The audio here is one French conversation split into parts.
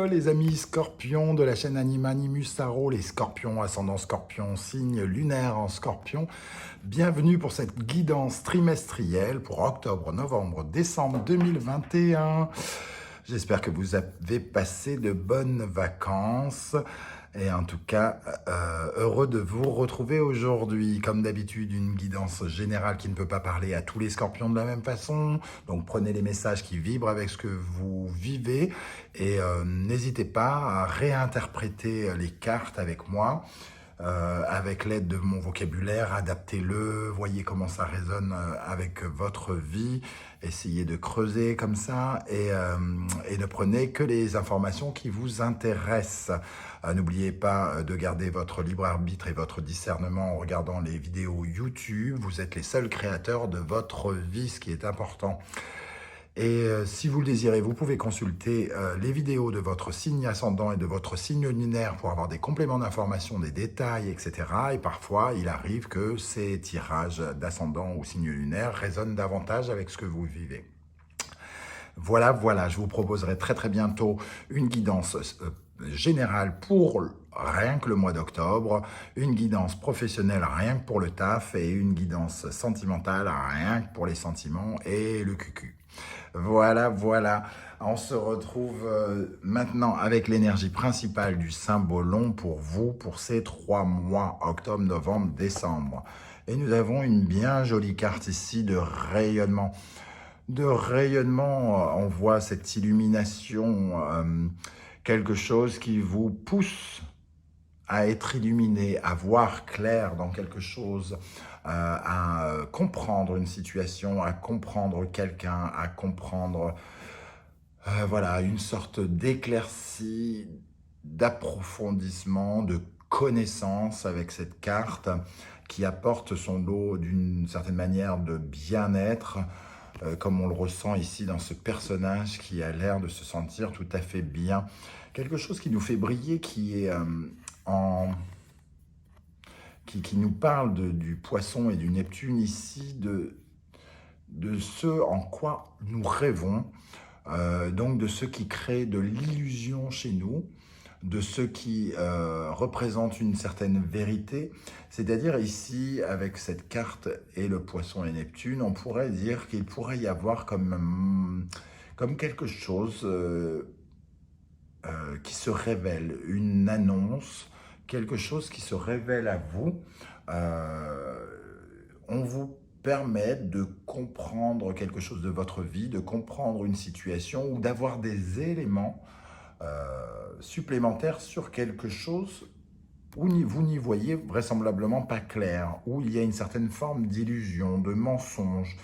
les amis scorpions de la chaîne Anima Animus Tarot, les scorpions, ascendant scorpion, signe lunaire en scorpion. Bienvenue pour cette guidance trimestrielle pour octobre, novembre, décembre 2021. J'espère que vous avez passé de bonnes vacances. Et en tout cas, heureux de vous retrouver aujourd'hui. Comme d'habitude, une guidance générale qui ne peut pas parler à tous les scorpions de la même façon. Donc prenez les messages qui vibrent avec ce que vous vivez. Et n'hésitez pas à réinterpréter les cartes avec moi. Avec l'aide de mon vocabulaire, adaptez-le, voyez comment ça résonne avec votre vie, essayez de creuser comme ça et ne prenez que les informations qui vous intéressent. N'oubliez pas de garder votre libre arbitre et votre discernement en regardant les vidéos YouTube. Vous êtes les seuls créateurs de votre vie, ce qui est important. Et si vous le désirez, vous pouvez consulter les vidéos de votre signe ascendant et de votre signe lunaire pour avoir des compléments d'information, des détails, etc. Et parfois, il arrive que ces tirages d'ascendant ou signe lunaire résonnent davantage avec ce que vous vivez. Voilà, je vous proposerai très bientôt une guidance générale pour rien que le mois d'octobre, une guidance professionnelle rien que pour le taf et une guidance sentimentale rien que pour les sentiments et le cucu. Voilà, on se retrouve maintenant avec l'énergie principale du Symbolon pour vous, pour ces 3 mois, octobre, novembre, décembre. Et nous avons une bien jolie carte ici de rayonnement. On voit cette illumination, quelque chose qui vous pousse à être illuminé, à voir clair dans quelque chose, à comprendre une situation, à comprendre quelqu'un, à comprendre voilà, une sorte d'éclaircie, d'approfondissement, de connaissance avec cette carte qui apporte son lot d'une certaine manière de bien-être, comme on le ressent ici dans ce personnage qui a l'air de se sentir tout à fait bien. Quelque chose qui nous fait briller, qui est qui nous parle du poisson et du Neptune ici, de ce en quoi nous rêvons, donc de ce qui crée de l'illusion chez nous, de ce qui représente une certaine vérité. C'est-à-dire ici, avec cette carte et le poisson et Neptune, on pourrait dire qu'il pourrait y avoir comme quelque chose qui se révèle, une annonce, quelque chose qui se révèle à vous. On vous permet de comprendre quelque chose de votre vie, de comprendre une situation ou d'avoir des éléments supplémentaires sur quelque chose où vous n'y voyez vraisemblablement pas clair, où il y a une certaine forme d'illusion, de mensonge,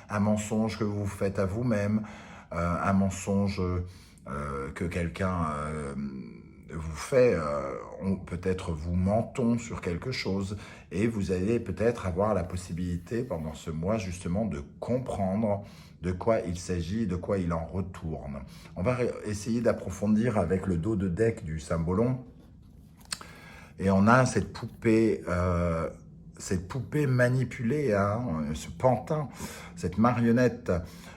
un mensonge que vous faites à vous-même, un mensonge que quelqu'un vous fait, peut-être vous mentons sur quelque chose et vous allez peut-être avoir la possibilité pendant ce mois justement de comprendre de quoi il s'agit, de quoi il en retourne. On va essayer d'approfondir avec le dos de deck du Symbolon et on a cette poupée manipulée, hein, ce pantin, cette marionnette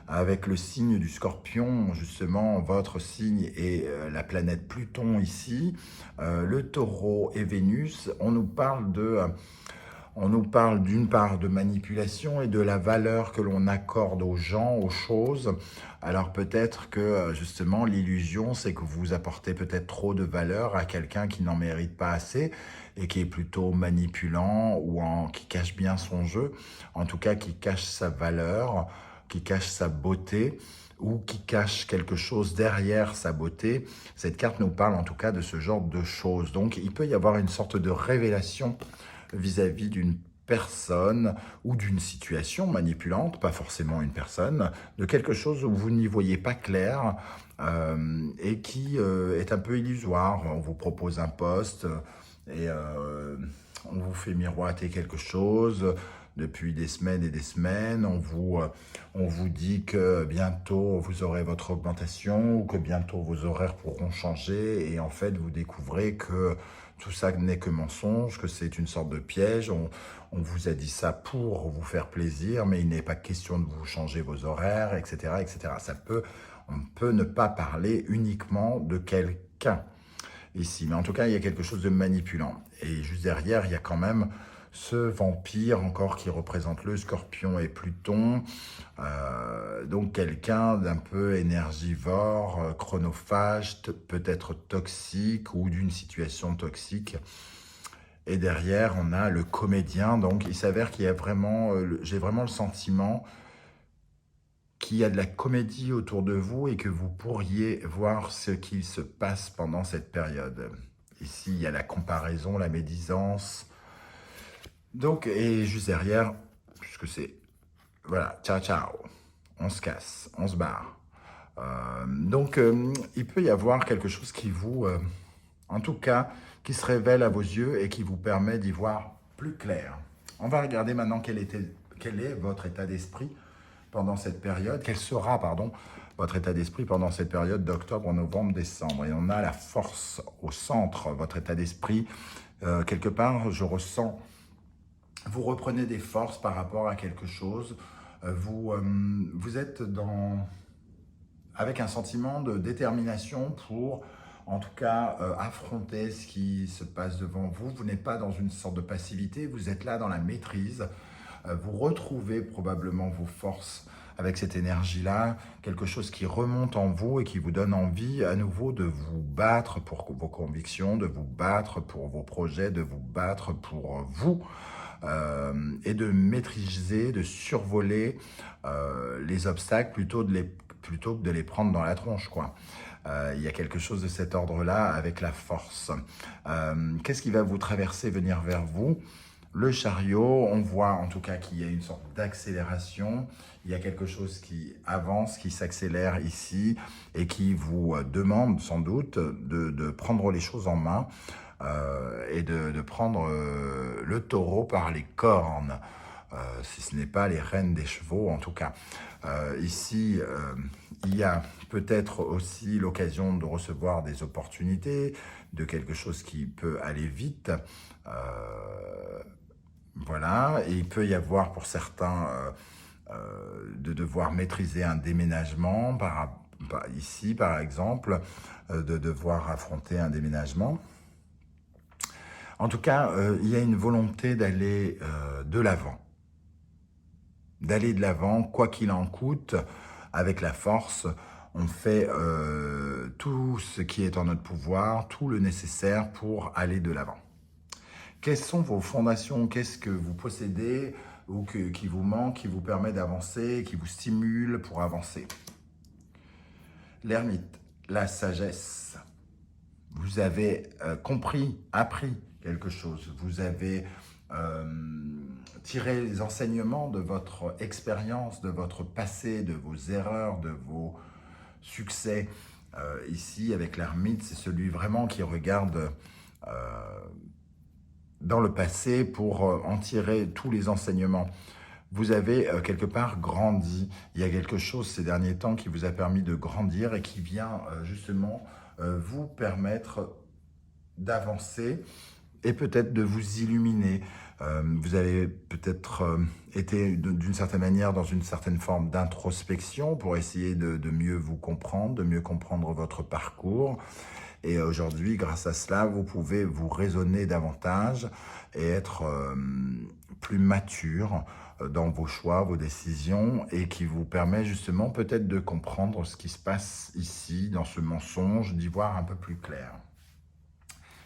avec le signe du Scorpion, justement, votre signe et la planète Pluton ici, le Taureau et Vénus. On nous parle d'une part de manipulation et de la valeur que l'on accorde aux gens, aux choses. Alors peut-être que justement l'illusion, c'est que vous apportez peut-être trop de valeur à quelqu'un qui n'en mérite pas assez et qui est plutôt manipulant ou qui cache bien son jeu, en tout cas qui cache sa valeur, qui cache sa beauté ou qui cache quelque chose derrière sa beauté. Cette carte nous parle en tout cas de ce genre de choses. Donc il peut y avoir une sorte de révélation vis-à-vis d'une personne ou d'une situation manipulante, pas forcément une personne, de quelque chose où vous n'y voyez pas clair et qui est un peu illusoire. On vous propose un poste et on vous fait miroiter quelque chose depuis des semaines et des semaines. On vous dit que bientôt vous aurez votre augmentation ou que bientôt vos horaires pourront changer et en fait vous découvrez que tout ça n'est que mensonge, que c'est une sorte de piège. On vous a dit ça pour vous faire plaisir, mais il n'est pas question de vous changer vos horaires, etc. etc. On peut ne pas parler uniquement de quelqu'un quelqu'un ici. Mais en tout cas, il y a quelque chose de manipulant. Et juste derrière, il y a quand même ce vampire encore qui représente le Scorpion et Pluton. Donc quelqu'un d'un peu énergivore, chronophage, peut-être toxique ou d'une situation toxique. Et derrière, on a le comédien. Donc il s'avère qu'il y a vraiment, j'ai vraiment le sentiment qu'il y a de la comédie autour de vous et que vous pourriez voir ce qui se passe pendant cette période. Ici, il y a la comparaison, la médisance. Donc, et juste derrière, puisque c'est, voilà, ciao, ciao, on se casse, on se barre. Donc, il peut y avoir quelque chose qui vous, en tout cas, qui se révèle à vos yeux et qui vous permet d'y voir plus clair. On va regarder maintenant quel est votre état d'esprit pendant cette période, quel sera, pardon, votre état d'esprit pendant cette période d'octobre, novembre, décembre. Et on a la force au centre, votre état d'esprit. Quelque part, je ressens, vous reprenez des forces par rapport à quelque chose. Vous êtes avec un sentiment de détermination pour, en tout cas, affronter ce qui se passe devant vous. Vous n'êtes pas dans une sorte de passivité, vous êtes là dans la maîtrise. Vous retrouvez probablement vos forces avec cette énergie-là, quelque chose qui remonte en vous et qui vous donne envie à nouveau de vous battre pour vos convictions, de vous battre pour vos projets, de vous battre pour vous et de maîtriser, de survoler les obstacles plutôt que de les prendre dans la tronche, quoi. Il y a quelque chose de cet ordre-là avec la force. Qu'est-ce qui va vous traverser, venir vers vous ? Le chariot, on voit en tout cas qu'il y a une sorte d'accélération. Il y a quelque chose qui avance, qui s'accélère ici et qui vous demande sans doute de prendre les choses en main et de prendre le taureau par les cornes. Si ce n'est pas les rênes des chevaux en tout cas. Ici, il y a peut-être aussi l'occasion de recevoir des opportunités, de quelque chose qui peut aller vite. Voilà, et il peut y avoir pour certains de devoir maîtriser un déménagement, ici par exemple, de devoir affronter un déménagement. En tout cas, il y a une volonté d'aller de l'avant. D'aller de l'avant, quoi qu'il en coûte, avec la force, on fait tout ce qui est en notre pouvoir, tout le nécessaire pour aller de l'avant. Quelles sont vos fondations? Qu'est-ce que vous possédez ou qui vous manque, qui vous permet d'avancer, qui vous stimule pour avancer? L'ermite, la sagesse. Vous avez compris, appris quelque chose. Vous avez tiré les enseignements de votre expérience, de votre passé, de vos erreurs, de vos succès. Ici, avec l'ermite, c'est celui vraiment qui regarde dans le passé pour en tirer tous les enseignements. Vous avez quelque part grandi. Il y a quelque chose ces derniers temps qui vous a permis de grandir et qui vient justement vous permettre d'avancer et peut-être de vous illuminer. Vous avez peut-être été d'une certaine manière dans une certaine forme d'introspection pour essayer de mieux vous comprendre, de mieux comprendre votre parcours. Et aujourd'hui, grâce à cela, vous pouvez vous raisonner davantage et être plus mature dans vos choix, vos décisions, et qui vous permet justement peut-être de comprendre ce qui se passe ici, dans ce mensonge, d'y voir un peu plus clair.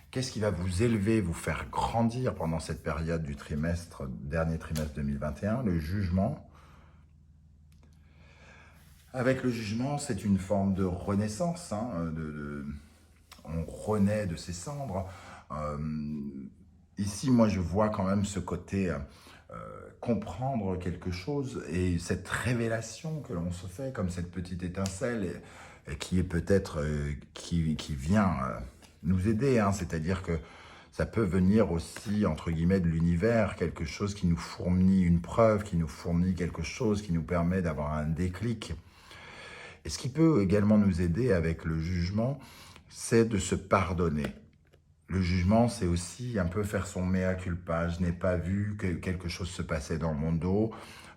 Qu'est-ce qui va vous élever, vous faire grandir pendant cette période du dernier trimestre 2021? Le jugement. Avec le jugement, c'est une forme de renaissance, hein, on renaît de ses cendres. Ici, moi, je vois quand même ce côté comprendre quelque chose et cette révélation que l'on se fait, comme cette petite étincelle, et qui est peut-être, qui vient nous aider, hein, c'est-à-dire que ça peut venir aussi, entre guillemets, de l'univers, quelque chose qui nous fournit une preuve, qui nous fournit quelque chose, qui nous permet d'avoir un déclic. Et ce qui peut également nous aider avec le jugement, c'est de se pardonner. Le jugement, c'est aussi un peu faire son mea culpa. Je n'ai pas vu que quelque chose se passait dans mon dos.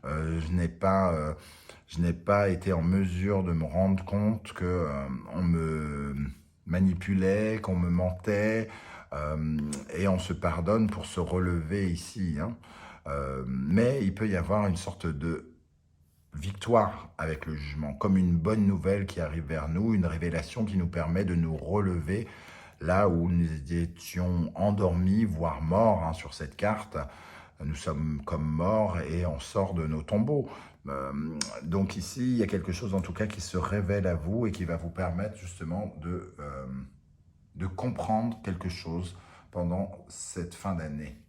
Je n'ai pas été en mesure de me rendre compte que on me manipulait, qu'on me mentait, et on se pardonne pour se relever ici, hein. Mais il peut y avoir une sorte de victoire avec le jugement, comme une bonne nouvelle qui arrive vers nous, une révélation qui nous permet de nous relever là où nous étions endormis, voire morts, hein, sur cette carte. Nous sommes comme morts et on sort de nos tombeaux. Donc ici, il y a quelque chose en tout cas qui se révèle à vous et qui va vous permettre justement de comprendre quelque chose pendant cette fin d'année.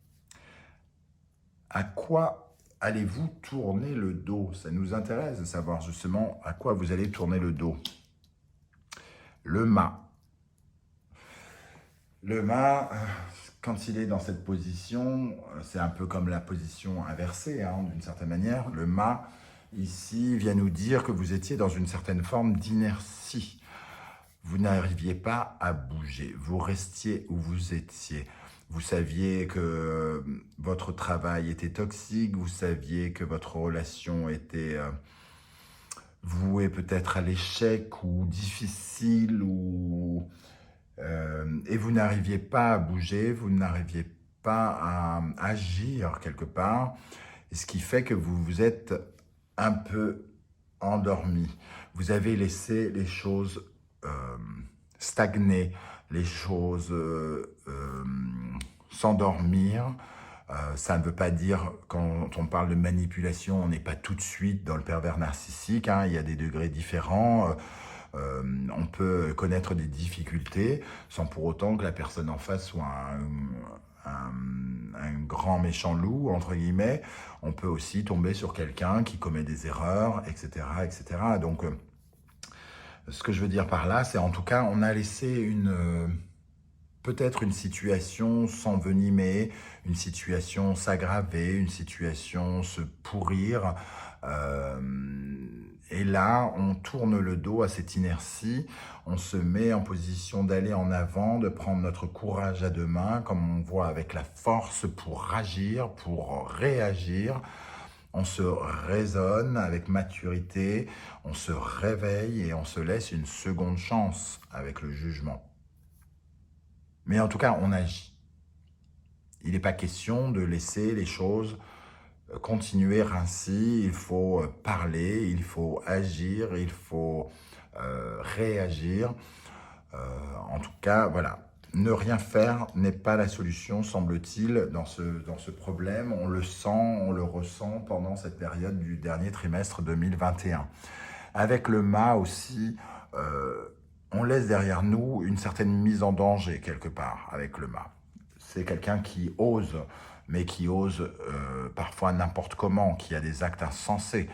À quoi allez-vous tourner le dos? Ça nous intéresse de savoir justement à quoi vous allez tourner le dos. Le mât. Le mât, quand il est dans cette position, c'est un peu comme la position inversée, hein, d'une certaine manière. Le mât, ici, vient nous dire que vous étiez dans une certaine forme d'inertie. Vous n'arriviez pas à bouger, vous restiez où vous étiez. Vous saviez que votre travail était toxique, vous saviez que votre relation était vouée peut-être à l'échec ou difficile, et vous n'arriviez pas à bouger, vous n'arriviez pas à agir quelque part, ce qui fait que vous vous êtes un peu endormi. Vous avez laissé les choses stagner, les choses s'endormir. Ça ne veut pas dire, quand on parle de manipulation, on n'est pas tout de suite dans le pervers narcissique, hein, il y a des degrés différents. On peut connaître des difficultés sans pour autant que la personne en face soit un grand méchant loup, entre guillemets. On peut aussi tomber sur quelqu'un qui commet des erreurs, etc. etc. Donc, ce que je veux dire par là, c'est en tout cas, on a laissé peut-être une situation s'envenimer, une situation s'aggraver, une situation se pourrir. Et là, on tourne le dos à cette inertie, on se met en position d'aller en avant, de prendre notre courage à deux mains, comme on voit avec la force pour agir, pour réagir. On se raisonne avec maturité, on se réveille et on se laisse une seconde chance avec le jugement. Mais en tout cas, on agit. Il n'est pas question de laisser les choses continuer ainsi. Il faut parler, il faut agir, il faut réagir. En tout cas, voilà. Ne rien faire n'est pas la solution, semble-t-il, dans ce problème. On le sent, on le ressent pendant cette période du dernier trimestre 2021. Avec le mât aussi, on laisse derrière nous une certaine mise en danger quelque part avec le mât. C'est quelqu'un qui ose, mais qui ose parfois n'importe comment, qui a des actes insensés,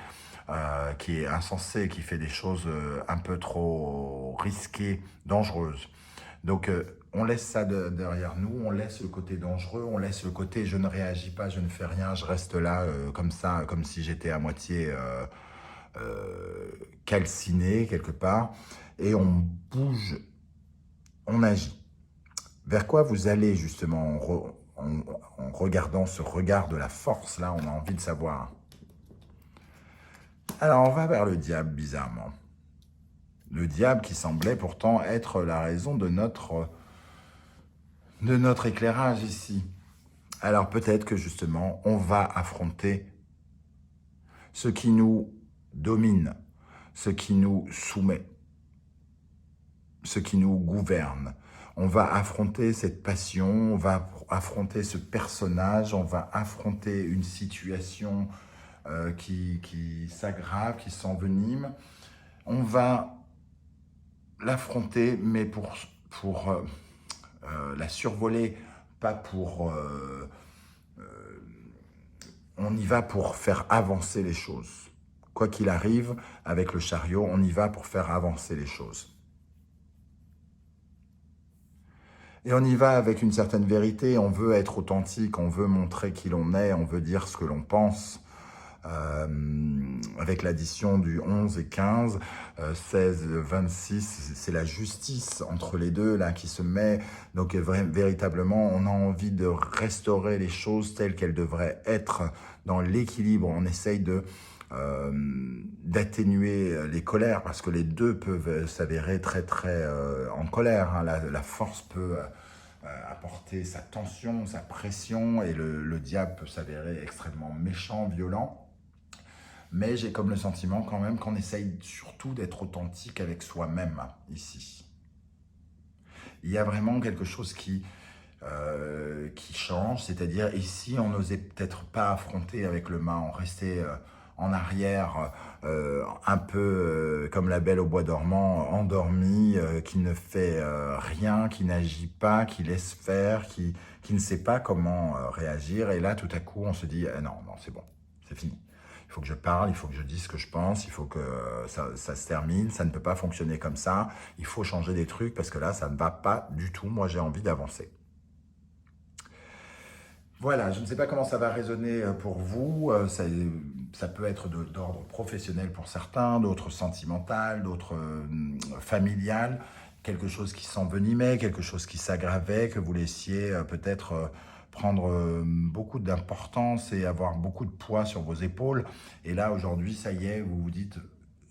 qui est insensé, qui fait des choses un peu trop risquées, dangereuses. Donc, on laisse ça derrière nous, on laisse le côté dangereux, on laisse le côté je ne réagis pas, je ne fais rien, je reste là comme ça, comme si j'étais à moitié calciné quelque part, et on bouge, on agit. Vers quoi vous allez justement en regardant ce regard de la force, là, on a envie de savoir. Alors, on va vers le diable, bizarrement. Le diable qui semblait pourtant être la raison de notre éclairage ici. Alors peut-être que justement, on va affronter ce qui nous domine, ce qui nous soumet, ce qui nous gouverne. On va affronter cette passion, on va affronter ce personnage, on va affronter une situation qui s'aggrave, qui s'envenime. On va l'affronter, mais pour la survoler, pas pour... on y va pour faire avancer les choses. Quoi qu'il arrive, avec le chariot, on y va pour faire avancer les choses. Et on y va avec une certaine vérité, on veut être authentique, on veut montrer qui l'on est, on veut dire ce que l'on pense. Avec l'addition du 11 et 15, 16, 26, c'est la justice entre les deux là qui se met. Donc véritablement, on a envie de restaurer les choses telles qu'elles devraient être dans l'équilibre. On essaye de d'atténuer les colères, parce que les deux peuvent s'avérer très en colère. Hein. La force peut apporter sa tension, sa pression, et le diable peut s'avérer extrêmement méchant, violent. Mais j'ai comme le sentiment quand même qu'on essaye surtout d'être authentique avec soi-même ici. Il y a vraiment quelque chose qui change, c'est-à-dire ici on n'osait peut-être pas affronter avec le mal, on restait en arrière, un peu comme la belle au bois dormant, endormie, qui ne fait rien, qui n'agit pas, qui laisse faire, qui ne sait pas comment réagir. Et là, tout à coup, on se dit non, c'est bon, c'est fini. Il faut que je parle, il faut que je dise ce que je pense, il faut que ça se termine, ça ne peut pas fonctionner comme ça, il faut changer des trucs parce que là, ça ne va pas du tout. Moi, j'ai envie d'avancer. Voilà, je ne sais pas comment ça va résonner pour vous. Ça peut être d'ordre professionnel pour certains, d'autres sentimental, d'autres familial. Quelque chose qui s'envenimait, quelque chose qui s'aggravait, que vous laissiez peut-être prendre beaucoup d'importance et avoir beaucoup de poids sur vos épaules. Et là, aujourd'hui, ça y est, vous vous dites,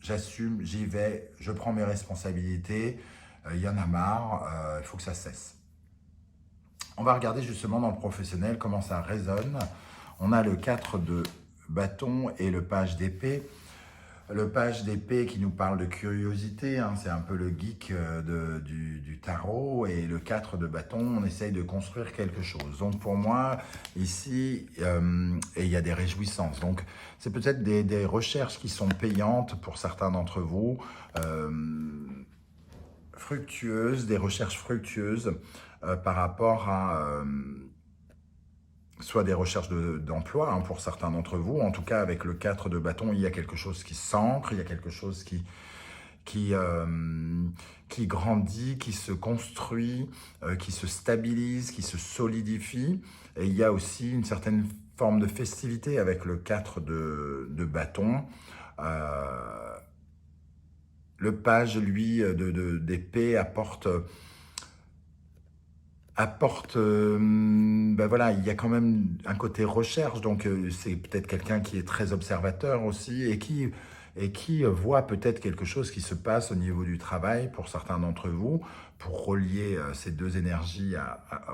j'assume, j'y vais, je prends mes responsabilités, il y en a marre, il faut que ça cesse. On va regarder justement dans le professionnel comment ça résonne. On a le 4 de bâton et le page d'épée. Le page d'épée qui nous parle de curiosité, hein, c'est un peu le geek du tarot. Et le 4 de bâton, on essaye de construire quelque chose. Donc pour moi, ici, et il y a des réjouissances. Donc c'est peut-être des recherches qui sont payantes pour certains d'entre vous. Fructueuses, des recherches fructueuses par rapport à soit des recherches d'emploi hein, pour certains d'entre vous. En tout cas, avec le 4 de bâton, il y a quelque chose qui s'ancre, il y a quelque chose qui grandit, qui se construit, qui se stabilise, qui se solidifie. Et il y a aussi une certaine forme de festivité avec le 4 de bâton. Le page, lui, d'épée apporte ben voilà, il y a quand même un côté recherche, donc c'est peut-être quelqu'un qui est très observateur aussi et qui voit peut-être quelque chose qui se passe au niveau du travail pour certains d'entre vous, pour relier ces deux énergies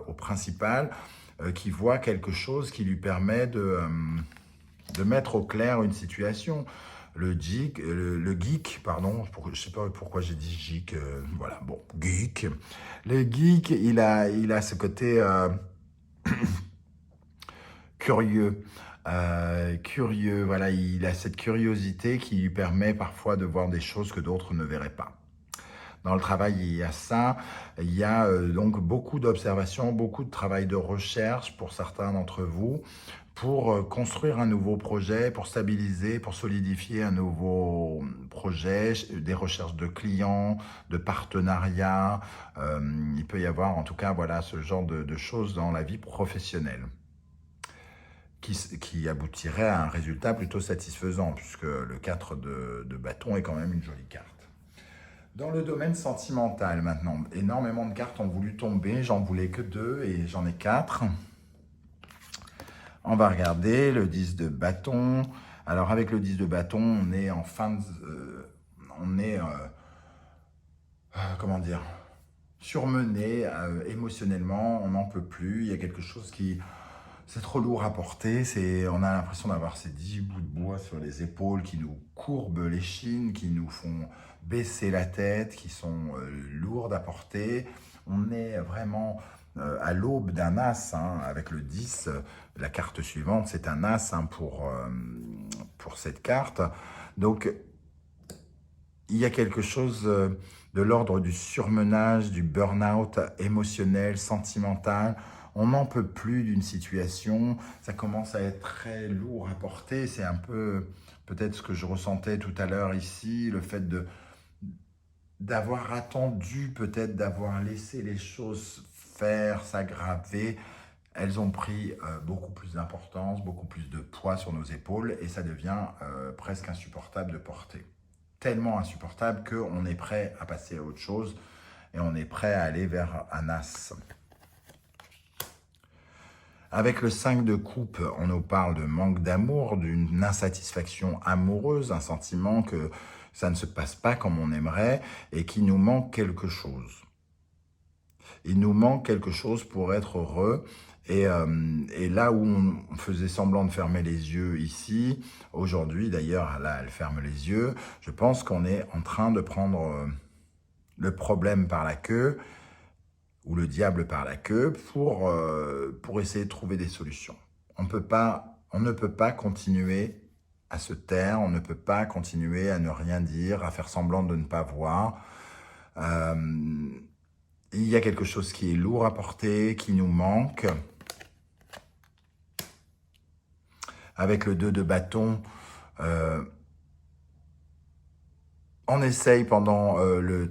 au principal, qui voit quelque chose qui lui permet de mettre au clair une situation. Le geek, pardon, je ne sais pas pourquoi j'ai dit geek, voilà, bon, geek. Le geek, il a ce côté curieux, voilà, il a cette curiosité qui lui permet parfois de voir des choses que d'autres ne verraient pas. Dans le travail, il y a ça, il y a donc beaucoup d'observations, beaucoup de travail de recherche pour certains d'entre vous, pour construire un nouveau projet, pour stabiliser, pour solidifier un nouveau projet, des recherches de clients, de partenariats. Il peut y avoir en tout cas voilà, ce genre de choses dans la vie professionnelle qui aboutirait à un résultat plutôt satisfaisant, puisque le 4 de bâton est quand même une jolie carte. Dans le domaine sentimental maintenant, énormément de cartes ont voulu tomber, j'en voulais que 2 et j'en ai 4. On va regarder le 10 de bâton. Alors avec le 10 de bâton, on est en fin de... comment dire, surmené émotionnellement, on n'en peut plus, il y a quelque chose qui... C'est trop lourd à porter, on a l'impression d'avoir ces 10 bouts de bois sur les épaules qui nous courbent l'échine, qui nous font baisser la tête, qui sont lourdes à porter. On est vraiment à l'aube d'un as, hein, avec le 10, la carte suivante, c'est un as hein, pour cette carte. Donc, il y a quelque chose de l'ordre du surmenage, du burn-out émotionnel, sentimental. On n'en peut plus d'une situation, ça commence à être très lourd à porter. C'est un peu peut-être ce que je ressentais tout à l'heure ici, le fait d'avoir attendu, peut-être d'avoir laissé les choses faire, s'aggraver. Elles ont pris beaucoup plus d'importance, beaucoup plus de poids sur nos épaules et ça devient presque insupportable de porter. Tellement insupportable qu'on est prêt à passer à autre chose et on est prêt à aller vers un as. Avec le 5 de coupe, on nous parle de manque d'amour, d'une insatisfaction amoureuse, un sentiment que ça ne se passe pas comme on aimerait et qu'il nous manque quelque chose. Il nous manque quelque chose pour être heureux. Et là où on faisait semblant de fermer les yeux ici, aujourd'hui d'ailleurs, là elle ferme les yeux, je pense qu'on est en train de prendre le problème par la queue, ou le diable par la queue, pour essayer de trouver des solutions. On ne peut pas continuer à se taire, on ne peut pas continuer à ne rien dire, à faire semblant de ne pas voir. Il y a quelque chose qui est lourd à porter, qui nous manque. Avec le 2 de bâton, on essaye pendant le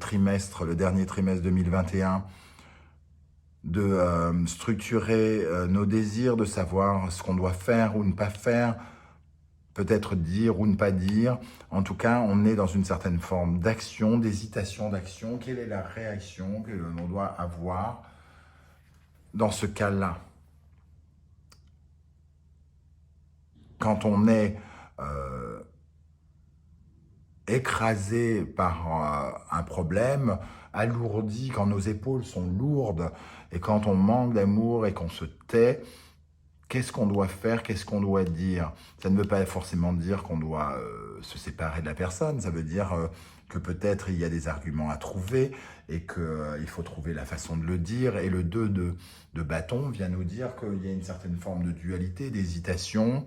dernier trimestre 2021, de structurer nos désirs, de savoir ce qu'on doit faire ou ne pas faire, peut-être dire ou ne pas dire. En tout cas, on est dans une certaine forme d'action, d'hésitation d'action. Quelle est la réaction que l'on doit avoir dans ce cas-là? Quand on est écrasé par un problème, alourdi, quand nos épaules sont lourdes et quand on manque d'amour et qu'on se tait, qu'est-ce qu'on doit faire, qu'est-ce qu'on doit dire? Ça ne veut pas forcément dire qu'on doit se séparer de la personne, ça veut dire que peut-être il y a des arguments à trouver et qu'il faut trouver la façon de le dire. Et le 2 de bâton vient nous dire qu'il y a une certaine forme de dualité, d'hésitation,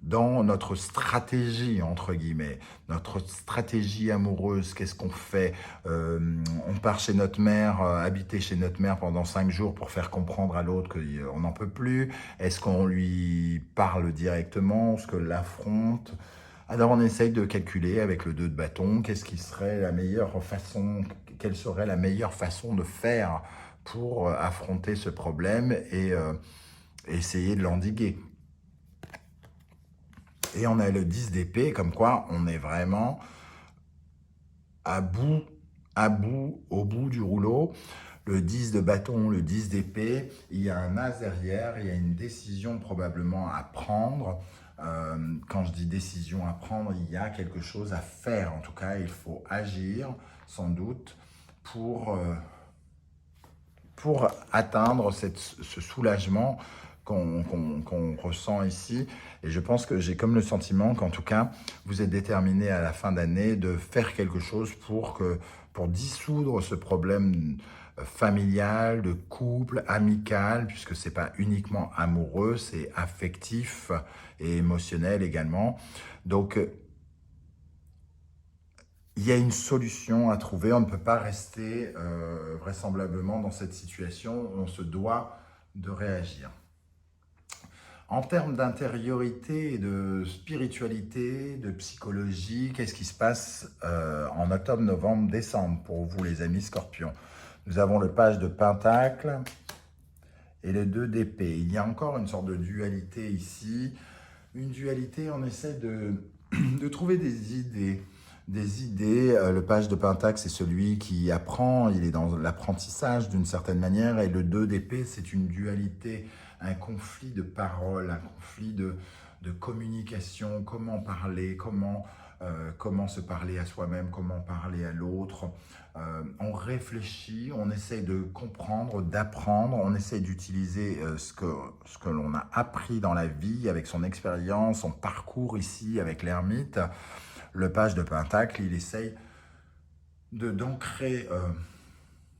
dans notre stratégie, entre guillemets, notre stratégie amoureuse. Qu'est-ce qu'on fait? On part chez notre mère, habiter chez notre mère pendant 5 jours pour faire comprendre à l'autre qu'on n'en peut plus. Est-ce qu'on lui parle directement? Est-ce qu'on l'affronte? Alors on essaye de calculer avec le 2 de bâton, qu'est-ce qui serait la meilleure façon, quelle serait la meilleure façon de faire pour affronter ce problème et essayer de l'endiguer. Et on a le 10 d'épée, comme quoi on est vraiment au bout du rouleau. Le 10 de bâton, le 10 d'épée, il y a un as derrière, il y a une décision probablement à prendre. Quand je dis décision à prendre, il y a quelque chose à faire. En tout cas, il faut agir, sans doute, pour atteindre ce soulagement qu'on ressent ici. Et je pense que j'ai comme le sentiment qu'en tout cas, vous êtes déterminé à la fin d'année de faire quelque chose pour dissoudre ce problème familial, de couple, amical, puisque c'est pas uniquement amoureux, c'est affectif et émotionnel également. Donc, il y a une solution à trouver. On ne peut pas rester vraisemblablement dans cette situation. On se doit de réagir. En termes d'intériorité, de spiritualité, de psychologie, qu'est-ce qui se passe en octobre, novembre, décembre pour vous les amis scorpions? Nous avons le page de Pentacle et le 2 d'épée. Il y a encore une sorte de dualité ici. Une dualité, on essaie de trouver des idées. Le page de Pentacle, c'est celui qui apprend, il est dans l'apprentissage d'une certaine manière, et le 2 d'épée, c'est une dualité, un conflit de paroles, un conflit de communication, comment parler, comment se parler à soi-même, comment parler à l'autre. On réfléchit, on essaie de comprendre, d'apprendre, on essaie d'utiliser ce que l'on a appris dans la vie, avec son expérience, son parcours ici, avec l'ermite. Le page de Pentacle, il essaye d'ancrer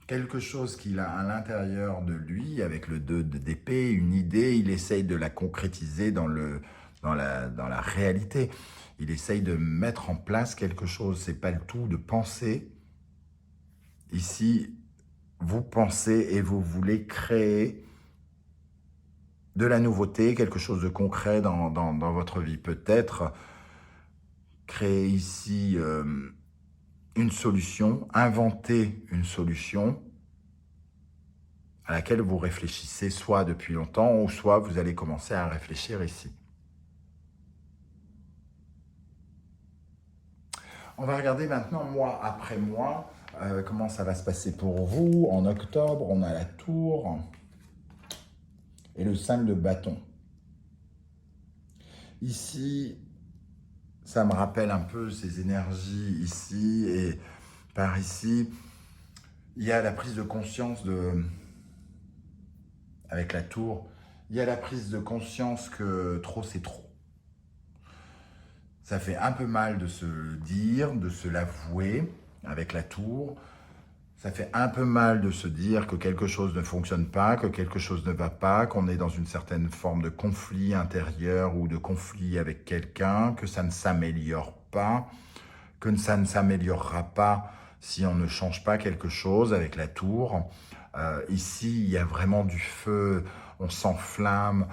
quelque chose qu'il a à l'intérieur de lui, avec le 2 d'épée, une idée, il essaye de la concrétiser dans la réalité. Il essaye de mettre en place quelque chose, c'est pas le tout de penser. Ici, vous pensez et vous voulez créer de la nouveauté, quelque chose de concret dans votre vie. Peut-être créer ici une solution, inventer une solution à laquelle vous réfléchissez soit depuis longtemps ou soit vous allez commencer à réfléchir ici. On va regarder maintenant mois après mois comment ça va se passer pour vous. En octobre, on a la tour. et le 5 de bâton. Ici, ça me rappelle un peu ces énergies ici, et par ici, il y a la prise de conscience avec la tour, il y a la prise de conscience que trop c'est trop. Ça fait un peu mal de se le dire, de se l'avouer avec la tour. Ça fait un peu mal de se dire que quelque chose ne fonctionne pas, que quelque chose ne va pas, qu'on est dans une certaine forme de conflit intérieur ou de conflit avec quelqu'un, que ça ne s'améliore pas, que ça ne s'améliorera pas si on ne change pas quelque chose avec la tour. Ici, il y a vraiment du feu, on s'enflamme,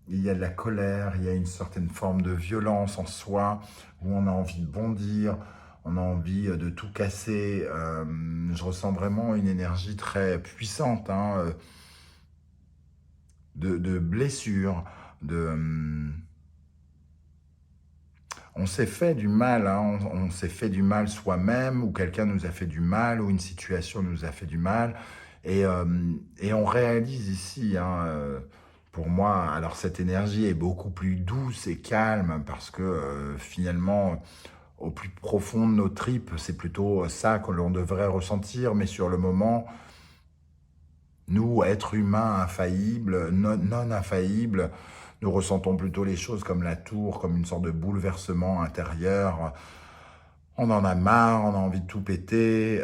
il y a de la colère, il y a une certaine forme de violence en soi, où on a envie de bondir, on a envie de tout casser. Je ressens vraiment une énergie très puissante, hein, de blessure, on s'est fait du mal, hein, on s'est fait du mal soi-même, ou quelqu'un nous a fait du mal, ou une situation nous a fait du mal. Et on réalise ici, hein, pour moi, alors cette énergie est beaucoup plus douce et calme, parce que finalement, au plus profond de nos tripes, c'est plutôt ça que l'on devrait ressentir, mais sur le moment, nous, êtres humains infaillibles, non infaillibles, nous ressentons plutôt les choses comme la tour, comme une sorte de bouleversement intérieur. On en a marre, on a envie de tout péter,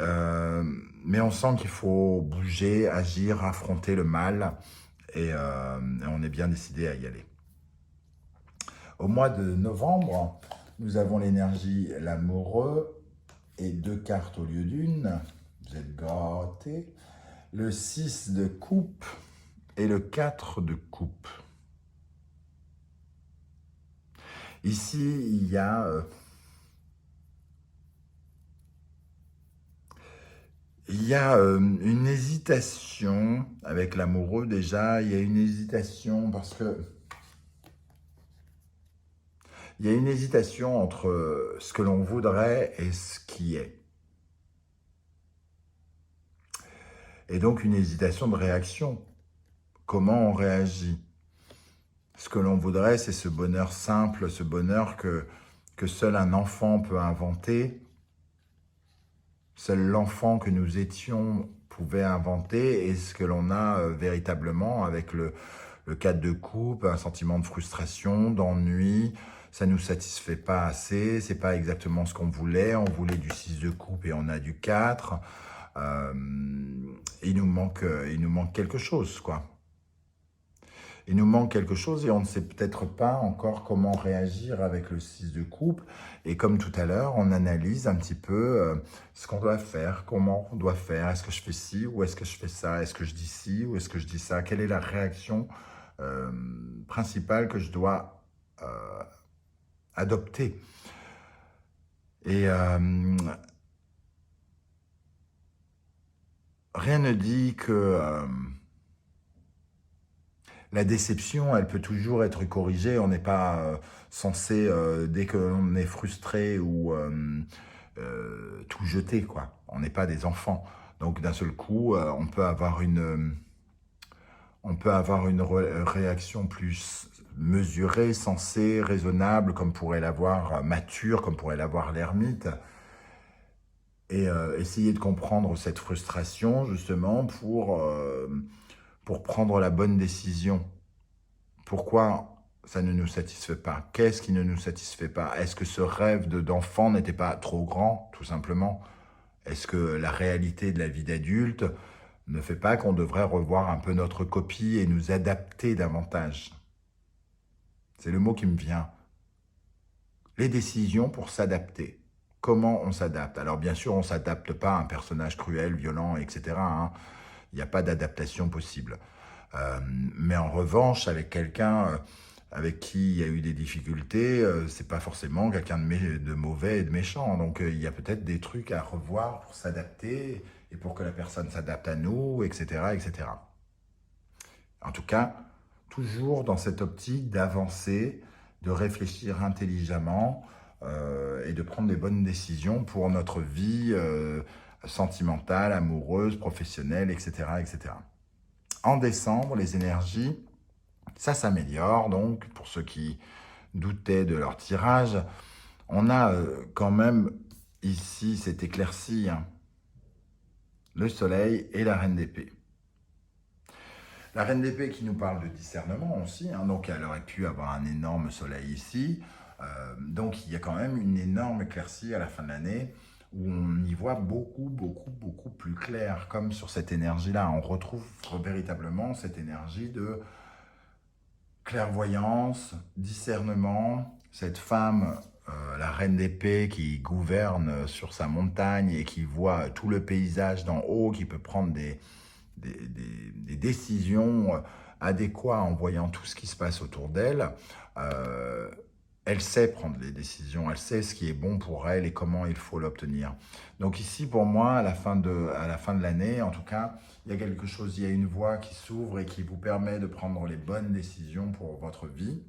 mais on sent qu'il faut bouger, agir, affronter le mal, et on est bien décidé à y aller. Au mois de novembre, nous avons l'énergie l'amoureux et 2 cartes au lieu d'une. Vous êtes gâtés. Le 6 de coupe et le 4 de coupe. Ici, il y a une hésitation avec l'amoureux déjà. Il y a une hésitation parce que il y a une hésitation entre ce que l'on voudrait et ce qui est. Et donc une hésitation de réaction. Comment on réagit? Ce que l'on voudrait, c'est ce bonheur simple, ce bonheur que seul un enfant peut inventer. Seul l'enfant que nous étions pouvait inventer, et ce que l'on a véritablement avec le 4 de coupe, un sentiment de frustration, d'ennui, ça ne nous satisfait pas assez, c'est pas exactement ce qu'on voulait, on voulait du 6 de coupe et on a du 4, il nous manque quelque chose, quoi. Il nous manque quelque chose et on ne sait peut-être pas encore comment réagir avec le 6 de coupe. Et comme tout à l'heure, on analyse un petit peu ce qu'on doit faire, comment on doit faire. Est-ce que je fais ci ou est-ce que je fais ça? Est-ce que je dis ci ou est-ce que je dis ça? Quelle est la réaction principale que je dois adopter? Et rien ne dit que la déception, elle peut toujours être corrigée. On n'est pas censé, dès que l'on est frustré ou tout jeter, quoi. On n'est pas des enfants. Donc d'un seul coup, on peut avoir une réaction plus mesurée, sensée, raisonnable, comme pourrait l'avoir mature, comme pourrait l'avoir l'ermite. Et essayer de comprendre cette frustration, justement, pour prendre la bonne décision. Pourquoi ça ne nous satisfait pas? Qu'est-ce qui ne nous satisfait pas? Est-ce que ce rêve d'enfant n'était pas trop grand, tout simplement? Est-ce que la réalité de la vie d'adulte ne fait pas qu'on devrait revoir un peu notre copie et nous adapter davantage? C'est le mot qui me vient. Les décisions pour s'adapter. Comment on s'adapte? Alors bien sûr, on ne s'adapte pas à un personnage cruel, violent, etc. hein. Il n'y a pas d'adaptation possible. Mais en revanche, avec quelqu'un avec qui il y a eu des difficultés, c'est pas forcément quelqu'un de mauvais et de méchant. Donc il y a peut-être des trucs à revoir pour s'adapter et pour que la personne s'adapte à nous, etc., etc. En tout cas, toujours dans cette optique d'avancer, de réfléchir intelligemment et de prendre des bonnes décisions pour notre vie sentimentale, amoureuse, professionnelle, etc., etc. En décembre, les énergies, ça s'améliore. Donc, pour ceux qui doutaient de leur tirage, on a quand même ici cette éclaircie, hein, le soleil et la reine d'épée. La reine d'épée qui nous parle de discernement aussi, hein, donc elle aurait pu avoir un énorme soleil ici. Donc il y a quand même une énorme éclaircie à la fin de l'année où on y voit beaucoup plus clair, comme sur cette énergie-là. On retrouve véritablement cette énergie de clairvoyance, discernement, cette femme, la reine d'épée qui gouverne sur sa montagne et qui voit tout le paysage d'en haut, qui peut prendre des décisions adéquates en voyant tout ce qui se passe autour d'elle. Elle sait prendre les décisions, elle sait ce qui est bon pour elle et comment il faut l'obtenir. Donc ici, pour moi, à la fin de l'année, en tout cas, il y a quelque chose, il y a une voie qui s'ouvre et qui vous permet de prendre les bonnes décisions pour votre vie.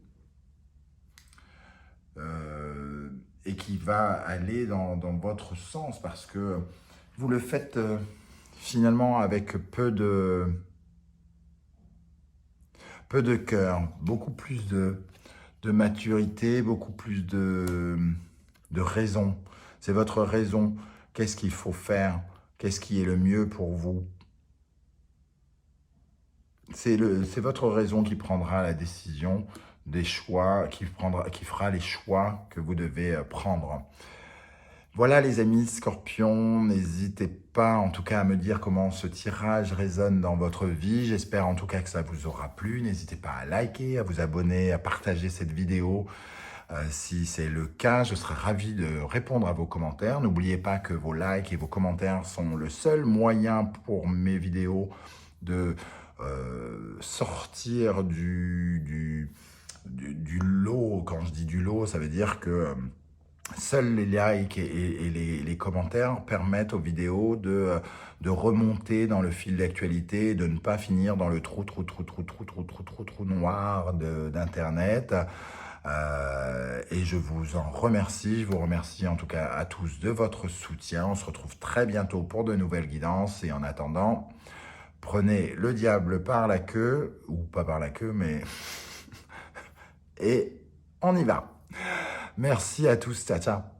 Et qui va aller dans votre sens parce que vous le faites finalement avec peu de cœur, beaucoup plus de maturité, beaucoup plus de raison. C'est votre raison. Qu'est-ce qu'il faut faire? Qu'est-ce qui est le mieux pour vous? C'est votre raison qui prendra la décision des choix, qui fera les choix que vous devez prendre. Voilà les amis Scorpions, n'hésitez pas en tout cas à me dire comment ce tirage résonne dans votre vie. J'espère en tout cas que ça vous aura plu. N'hésitez pas à liker, à vous abonner, à partager cette vidéo. Si c'est le cas, je serai ravi de répondre à vos commentaires. N'oubliez pas que vos likes et vos commentaires sont le seul moyen pour mes vidéos de sortir du lot. Quand je dis du lot, ça veut dire que seuls les likes et les commentaires permettent aux vidéos de remonter dans le fil d'actualité, de ne pas finir dans le trou noir d'Internet. Et je vous en remercie. Je vous remercie en tout cas à tous de votre soutien. On se retrouve très bientôt pour de nouvelles guidances. Et en attendant, prenez le diable par la queue, ou pas par la queue, mais... et on y va. Merci à tous, ciao, ciao.